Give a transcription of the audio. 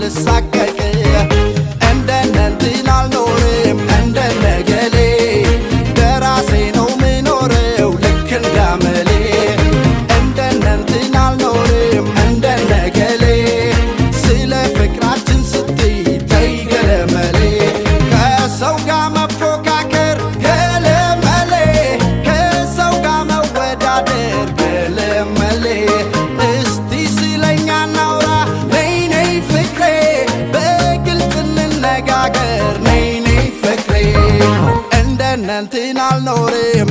ልሳቀቅ እንደነንትን አልኖርም እንደነገሌ በራሴ ነው ምኖረው ልክ እንዳመሌ እንደነንትን አልኖርም እንደነገሌ ስለ ፍቅራችን ስትይ ተይ ገለመሌ ከሰው ጋር መፎካከር ገለመሌ ከሰው ጋር መወዳደር ገለመሌ እስቲ ስለኛ እናውራ ነይ ነይ ፍቅሬ በግልጽ እንነጋገር ነይ ነይ ፍቅሬ እንደነንትን አልኖርም